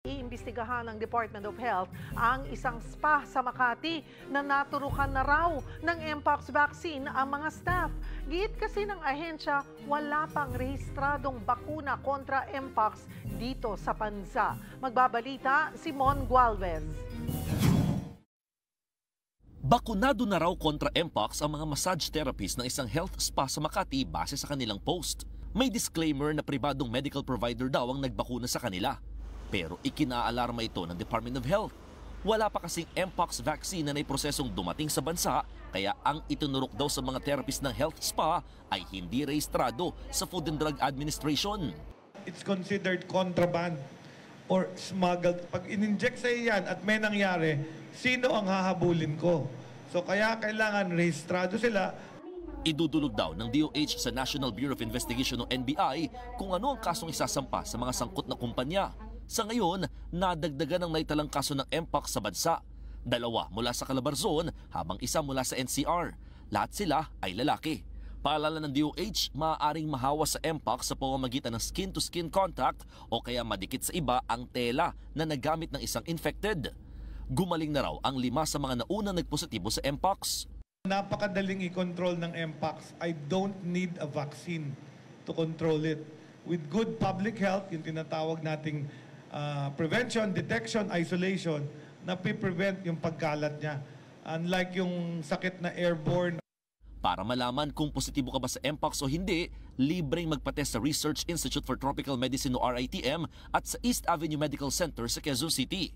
Iimbestigahan ng Department of Health ang isang spa sa Makati na naturukan na raw ng Mpox vaccine ang mga staff. Giit kasi ng ahensya, wala pang rehistradong bakuna kontra Mpox dito sa bansa. Magbabalita si Mon Gualvez. Bakunado na raw kontra Mpox ang mga massage therapists ng isang health spa sa Makati base sa kanilang post. May disclaimer na pribadong medical provider daw ang nagbakuna sa kanila. Pero ikinaalarma ito ng Department of Health. Wala pa kasing Mpox vaccine na naiprosesong dumating sa bansa, kaya ang itinurok daw sa mga therapist ng health spa ay hindi rehistrado sa Food and Drug Administration. It's considered contraband or smuggled. Pag in-inject sa iyan at may nangyari, sino ang hahabulin ko? So kaya kailangan rehistrado sila. Idudulog daw ng DOH sa National Bureau of Investigation o NBI kung ano ang kasong isasampa sa mga sangkot na kumpanya. Sa ngayon, nadagdagan ang naitalang kaso ng Mpox sa bansa. 2 mula sa Calabarzon habang 1 mula sa NCR. Lahat sila ay lalaki. Paalala ng DOH, maaaring mahawa sa Mpox sa pamamagitan ng skin-to-skin contact o kaya madikit sa iba ang tela na nagamit ng isang infected. Gumaling na raw ang 5 sa mga naunang nagpositibo sa Mpox. Napakadaling i-control ng Mpox. I don't need a vaccine to control it. With good public health, yung tinatawag nating prevention, detection, isolation, na prevent yung pagkalat niya. Unlike yung sakit na airborne. Para malaman kung positibo ka ba sa Mpox o hindi, libreng magpatest sa Research Institute for Tropical Medicine o RITM at sa East Avenue Medical Center sa Quezon City.